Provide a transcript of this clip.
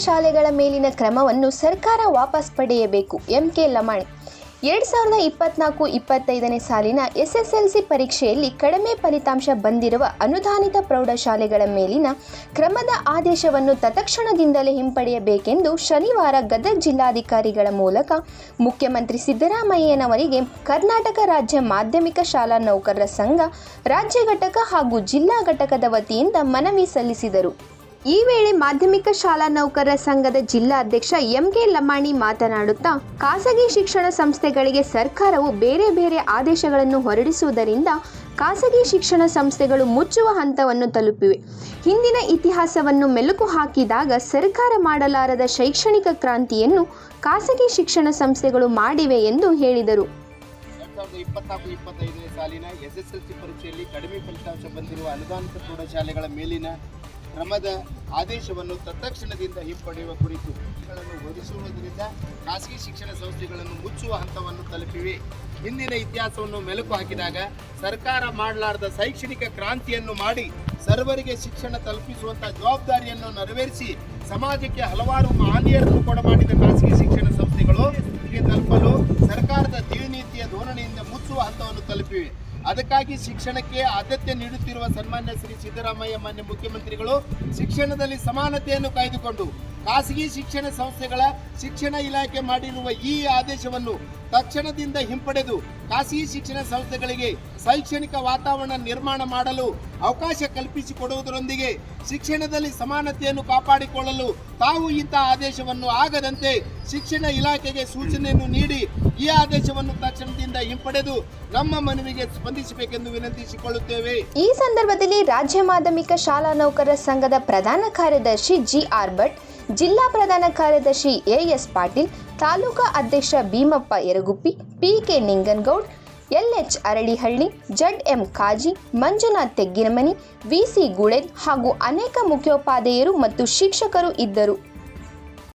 ಶಾಲೆಗಳ ಮೇಲಿನ ಕ್ರಮವನ್ನು ಸರ್ಕಾರ ವಾಪಸ್ ಪಡೆಯಬೇಕು. ಎಂಕೆ ಲಮಾಣಿ 2024-25ನೇ ಸಾಲಿನ SSLC ಪರೀಕ್ಷೆಯಲ್ಲಿ ಕಡಿಮೆ ಫಲಿತಾಂಶ ಬಂದಿರುವ ಅನುದಾನಿತ ಪ್ರೌಢಶಾಲೆಗಳ ಮೇಲಿನ ಕ್ರಮದ ಆದೇಶವನ್ನು ತತ್ಕ್ಷಣದಿಂದಲೇ ಹಿಂಪಡೆಯಬೇಕೆಂದು ಶನಿವಾರ ಗದಗ ಜಿಲ್ಲಾಧಿಕಾರಿಗಳ ಮೂಲಕ ಮುಖ್ಯಮಂತ್ರಿ ಸಿದ್ದರಾಮಯ್ಯನವರಿಗೆ ಕರ್ನಾಟಕ ರಾಜ್ಯ ಮಾಧ್ಯಮಿಕ ಶಾಲಾ ನೌಕರರ ಸಂಘ ರಾಜ್ಯ ಘಟಕ ಹಾಗೂ ಜಿಲ್ಲಾ ಘಟಕದ ವತಿಯಿಂದ ಮನವಿ ಸಲ್ಲಿಸಿದರು. ಈ ವೇಳೆ ಮಾಧ್ಯಮಿಕ ಶಾಲಾ ನೌಕರರ ಸಂಘದ ಜಿಲ್ಲಾಧ್ಯಕ್ಷ ಎಂಕೆ ಲಮಾಣಿ ಮಾತನಾಡುತ್ತಾ, ಖಾಸಗಿ ಶಿಕ್ಷಣ ಸಂಸ್ಥೆಗಳಿಗೆ ಸರ್ಕಾರವು ಬೇರೆ ಬೇರೆ ಆದೇಶಗಳನ್ನು ಹೊರಡಿಸುವುದರಿಂದ ಖಾಸಗಿ ಶಿಕ್ಷಣ ಸಂಸ್ಥೆಗಳು ಮುಚ್ಚುವ ಹಂತವನ್ನು ತಲುಪಿವೆ. ಹಿಂದಿನ ಇತಿಹಾಸವನ್ನು ಮೆಲುಕು ಹಾಕಿದಾಗ ಸರ್ಕಾರ ಮಾಡಲಾರದ ಶೈಕ್ಷಣಿಕ ಕ್ರಾಂತಿಯನ್ನು ಖಾಸಗಿ ಶಿಕ್ಷಣ ಸಂಸ್ಥೆಗಳು ಮಾಡಿವೆ ಎಂದು ಹೇಳಿದರು. 2024-25ನೇ ಸಾಲಿನ SSLC ಪರೀಕ್ಷೆಯಲ್ಲಿ ಕಡಿಮೆ ಫಲಿತಾಂಶ ಬಂದಿರುವ ಅನುದಾನಿತ ಪ್ರೌಢಶಾಲೆಗಳ ಮೇಲಿನ ಕ್ರಮದ ಆದೇಶವನ್ನು ತತ್ಕ್ಷಣದಿಂದ ಹಿಂಪಡೆಯುವ ಕುರಿತು ಹೊರಡಿಸುವುದರಿಂದ ಖಾಸಗಿ ಶಿಕ್ಷಣ ಸಂಸ್ಥೆಗಳನ್ನು ಮುಚ್ಚುವ ಹಂತವನ್ನು ತಲುಪಿವೆ. ಹಿಂದಿನ ಇತಿಹಾಸವನ್ನು ಮೆಲುಕು ಹಾಕಿದಾಗ ಸರ್ಕಾರ ಮಾಡಲಾರದ ಶೈಕ್ಷಣಿಕ ಕ್ರಾಂತಿಯನ್ನು ಮಾಡಿ ಸರ್ವರಿಗೆ ಶಿಕ್ಷಣ ತಲುಪಿಸುವಂತಹ ಜವಾಬ್ದಾರಿಯನ್ನು ನೆರವೇರಿಸಿ ಸಮಾಜಕ್ಕೆ ಹಲವಾರು ಮಾನ್ಯರನ್ನು ಕೊಡಮಾಡಿದ ಖಾಸಗಿ ಶಿಕ್ಷಣ ಸಂಸ್ಥೆಗಳು ತಲುಪಲು ಸರ್ಕಾರದ ನೀತಿಯ ಧೋರಣೆಯಿಂದ ಮುಚ್ಚುವ ಹಂತವನ್ನು ತಲುಪಿವೆ. ಅದಕ್ಕಾಗಿ ಶಿಕ್ಷಣಕ್ಕೆ ಆದ್ಯತೆ ನೀಡುತ್ತಿರುವ ಸನ್ಮಾನ್ಯ ಶ್ರೀ ಸಿದ್ದರಾಮಯ್ಯ ಮಾನ್ಯ ಮುಖ್ಯಮಂತ್ರಿಗಳು ಶಿಕ್ಷಣದಲ್ಲಿ ಸಮಾನತೆಯನ್ನು ಕಾಯ್ದುಕೊಂಡು ಖಾಸಗಿ ಶಿಕ್ಷಣ ಸಂಸ್ಥೆಗಳ ಶಿಕ್ಷಣ ಇಲಾಖೆ ಮಾಡಿರುವ ಈ ಆದೇಶವನ್ನು ತಕ್ಷಣದಿಂದ ಹಿಂಪಡೆದು ಖಾಸಗಿ ಶಿಕ್ಷಣ ಸಂಸ್ಥೆಗಳಿಗೆ ಶೈಕ್ಷಣಿಕ ವಾತಾವರಣ ನಿರ್ಮಾಣ ಮಾಡಲು ಅವಕಾಶ ಕಲ್ಪಿಸಿಕೊಡುವುದರೊಂದಿಗೆ ಶಿಕ್ಷಣದಲ್ಲಿ ಸಮಾನತೆಯನ್ನು ಕಾಪಾಡಿಕೊಳ್ಳಲು ತಾವು ಇಂತಹ ಆದೇಶವನ್ನು ಆಗದಂತೆ ಶಿಕ್ಷಣ ಇಲಾಖೆಗೆ ಸೂಚನೆಯನ್ನು ನೀಡಿ ಈ ಆದೇಶವನ್ನು ತಕ್ಷಣದಿಂದ ಹಿಂಪಡೆದು ನಮ್ಮ ಮನವಿಗೆ ಸ್ಪಂದಿಸಬೇಕೆಂದು ವಿನಂತಿಸಿಕೊಳ್ಳುತ್ತೇವೆ. ಈ ಸಂದರ್ಭದಲ್ಲಿ ರಾಜ್ಯ ಮಾಧ್ಯಮಿಕ ಶಾಲಾ ನೌಕರರ ಸಂಘದ ಪ್ರಧಾನ ಕಾರ್ಯದರ್ಶಿ GR ಭಟ್, ಜಿಲ್ಲಾ ಪ್ರಧಾನ ಕಾರ್ಯದರ್ಶಿ AS ಪಾಟೀಲ್, ತಾಲೂಕಾ ಅಧ್ಯಕ್ಷ Bhimappa Yaraguppi, PK ನಿಂಗನಗೌಡ್, LH Aralihalli, ZM ಕಾಜಿ, ಮಂಜುನಾಥ್ ತೆಗ್ಗಿನಮನಿ, VC ಗುಳೇದ್ ಹಾಗೂ ಅನೇಕ ಮುಖ್ಯೋಪಾಧ್ಯಾಯರು ಮತ್ತು ಶಿಕ್ಷಕರು ಇದ್ದರು.